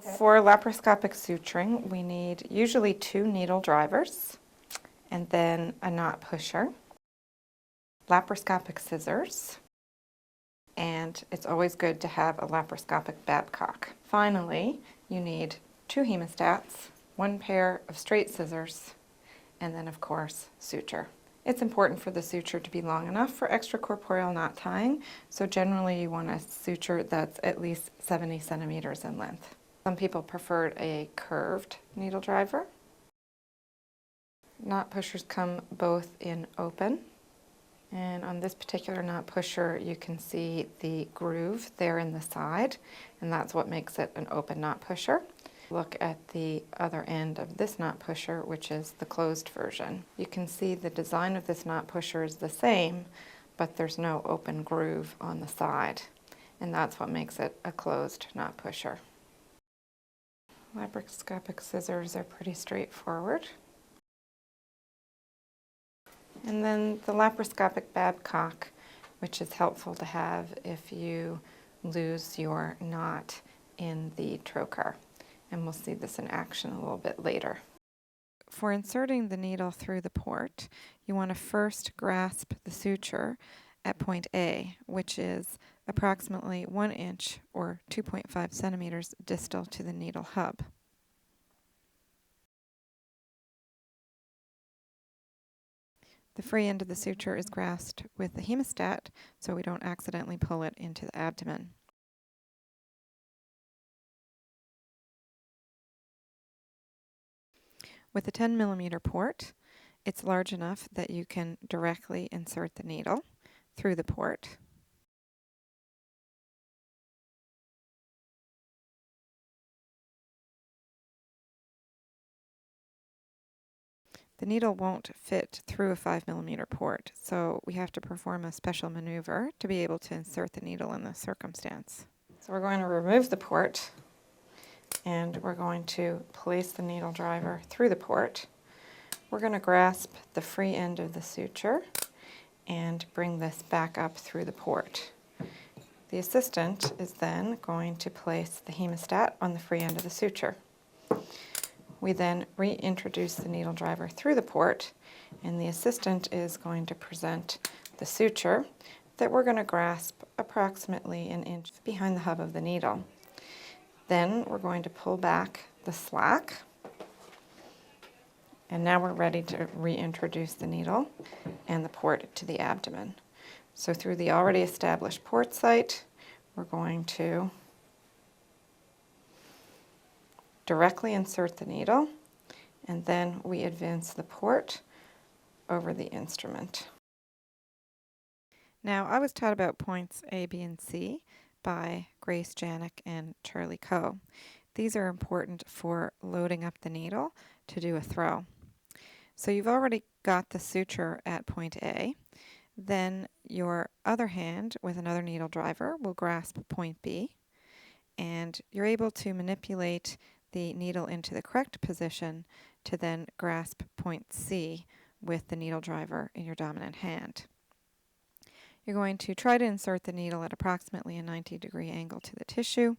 For laparoscopic suturing, we need usually 2 needle drivers and then a knot pusher, laparoscopic scissors, and it's always good to have a laparoscopic Babcock. Finally, you need 2 hemostats, 1 pair of straight scissors, and then of course suture. It's important for the suture to be long enough for extracorporeal knot tying, so generally you want a suture that's at least 70 centimeters in length. Some people preferred a curved needle driver. Knot pushers come both in open, and on this particular knot pusher you can see the groove there in the side, and that's what makes it an open knot pusher. Look at the other end of this knot pusher, which is the closed version. You can see the design of this knot pusher is the same, but there's no open groove on the side, and that's what makes it a closed knot pusher. Laparoscopic scissors are pretty straightforward. And then the laparoscopic Babcock, which is helpful to have if you lose your knot in the trocar. And we'll see this in action a little bit later. For inserting the needle through the port, you want to first grasp the suture at point A, which is approximately 1 inch or 2.5 centimeters distal to the needle hub. The free end of the suture is grasped with the hemostat so we don't accidentally pull it into the abdomen. With a 10 millimeter port, it's large enough that you can directly insert the needle through the port. The needle won't fit through a 5 millimeter port, so we have to perform a special maneuver to be able to insert the needle in this circumstance. So we're going to remove the port, and we're going to place the needle driver through the port. We're going to grasp the free end of the suture and bring this back up through the port. The assistant is then going to place the hemostat on the free end of the suture. We then reintroduce the needle driver through the port, and the assistant is going to present the suture that we're going to grasp approximately 1 inch behind the hub of the needle. Then we're going to pull back the slack, and now we're ready to reintroduce the needle and the port to the abdomen. So through the already established port site, we're going to directly insert the needle, and then we advance the port over the instrument. Now, I was taught about points A, B, and C by Grace, Janik, and Charlie Coe. These are important for loading up the needle to do a throw. So you've already got the suture at point A. Then your other hand with another needle driver will grasp point B, and you're able to manipulate the needle into the correct position to then grasp point C with the needle driver in your dominant hand. You're going to try to insert the needle at approximately a 90-degree angle to the tissue,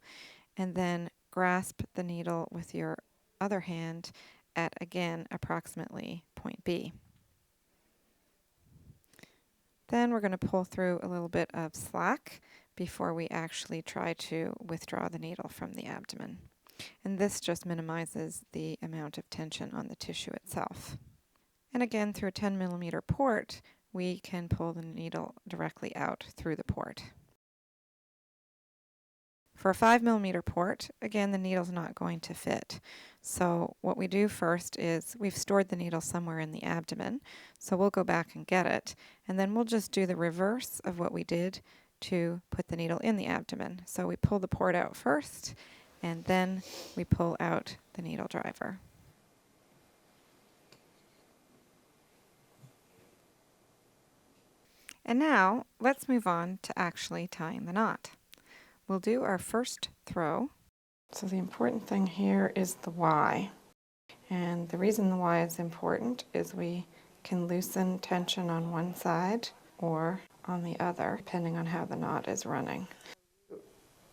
and then grasp the needle with your other hand at, again, approximately point B. Then we're going to pull through a little bit of slack before we actually try to withdraw the needle from the abdomen. And this just minimizes the amount of tension on the tissue itself. And again, through a 10 millimeter port, we can pull the needle directly out through the port. For a 5 millimeter port, again, the needle's not going to fit. So what we do first is we've stored the needle somewhere in the abdomen, so we'll go back and get it, and then we'll just do the reverse of what we did to put the needle in the abdomen. So we pull the port out first, and then we pull out the needle driver. And now, let's move on to actually tying the knot. We'll do our first throw. So the important thing here is the Y. And the reason the Y is important is we can loosen tension on one side or on the other, depending on how the knot is running.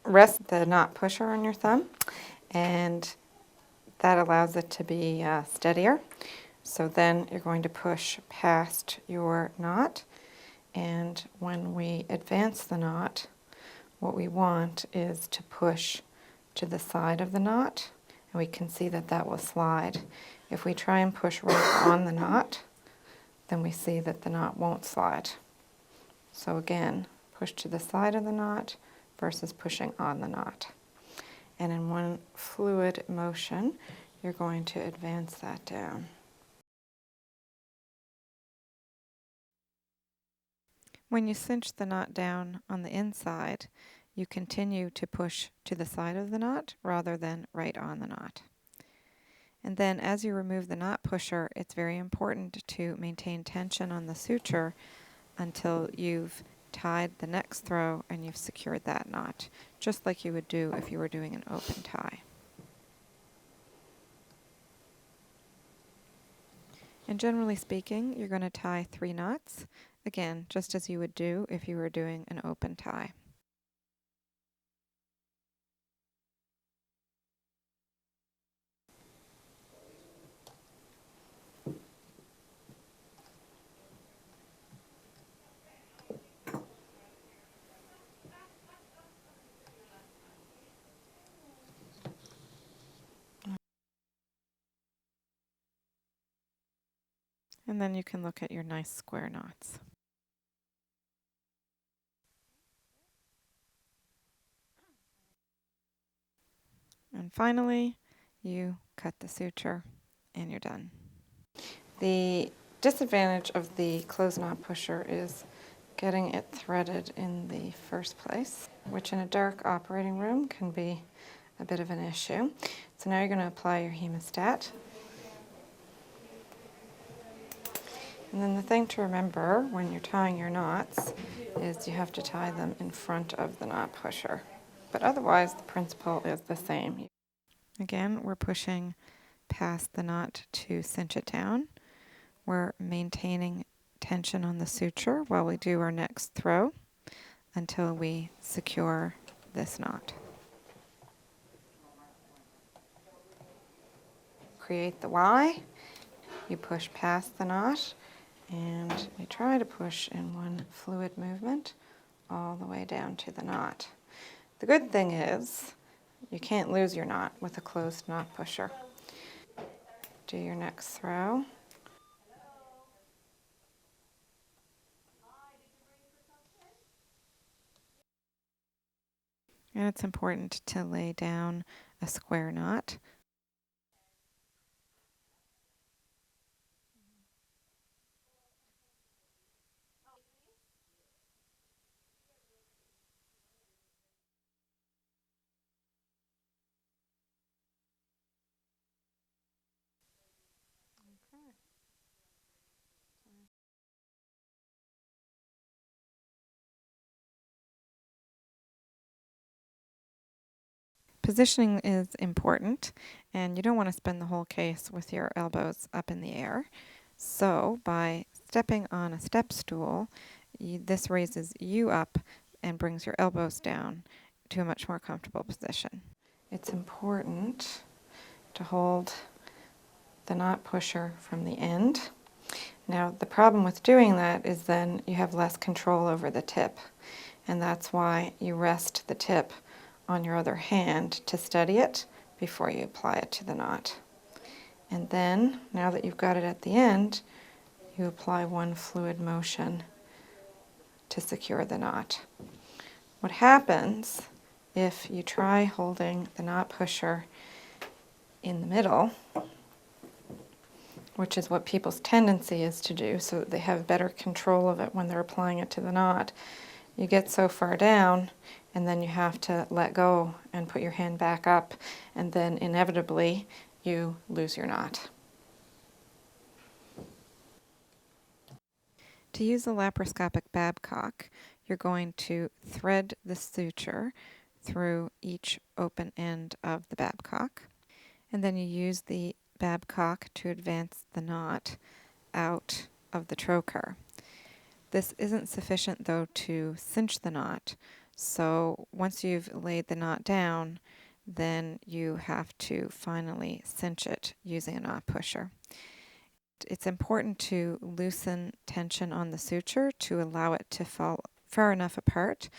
Rest the knot pusher on your thumb and that allows it to be steadier. So then you're going to push past your knot, and when we advance the knot, what we want is to push to the side of the knot, and we can see that that will slide. If we try and push right on the knot, then we see that the knot won't slide. So again, push to the side of the knot versus pushing on the knot. And in one fluid motion, you're going to advance that down. When you cinch the knot down on the inside, you continue to push to the side of the knot rather than right on the knot. And then as you remove the knot pusher, it's very important to maintain tension on the suture until you've tied the next throw and you've secured that knot, just like you would do if you were doing an open tie. And generally speaking, you're going to tie 3 knots, again, just as you would do if you were doing an open tie. And then you can look at your nice square knots. And finally, you cut the suture and you're done. The disadvantage of the closed knot pusher is getting it threaded in the first place, which in a dark operating room can be a bit of an issue. So now you're going to apply your hemostat. And then the thing to remember when you're tying your knots is you have to tie them in front of the knot pusher. But otherwise, the principle is the same. Again, we're pushing past the knot to cinch it down. We're maintaining tension on the suture while we do our next throw until we secure this knot. Create the Y. You push past the knot and you try to push in one fluid movement all the way down to the knot. The good thing is you can't lose your knot with a closed knot pusher. Do your next throw. And it's important to lay down a square knot. Positioning is important, and you don't want to spend the whole case with your elbows up in the air. So by stepping on a step stool, this raises you up and brings your elbows down to a much more comfortable position. It's important to hold the knot pusher from the end. Now the problem with doing that is then you have less control over the tip, and that's why you rest the tip on your other hand to steady it before you apply it to the knot. And then, now that you've got it at the end, you apply one fluid motion to secure the knot. What happens if you try holding the knot pusher in the middle, which is what people's tendency is to do so that they have better control of it when they're applying it to the knot, you get so far down and then you have to let go and put your hand back up, and then inevitably you lose your knot. To use a laproscopic Babcock, you're going to thread the suture through each open end of the Babcock, and then you use the Babcock to advance the knot out of the trocar. This isn't sufficient, though, to cinch the knot, so once you've laid the knot down, then you have to finally cinch it using a knot pusher. It's important to loosen tension on the suture to allow it to fall far enough apart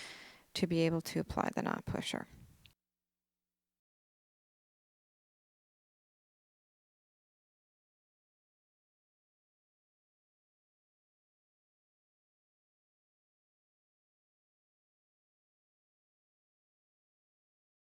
to be able to apply the knot pusher.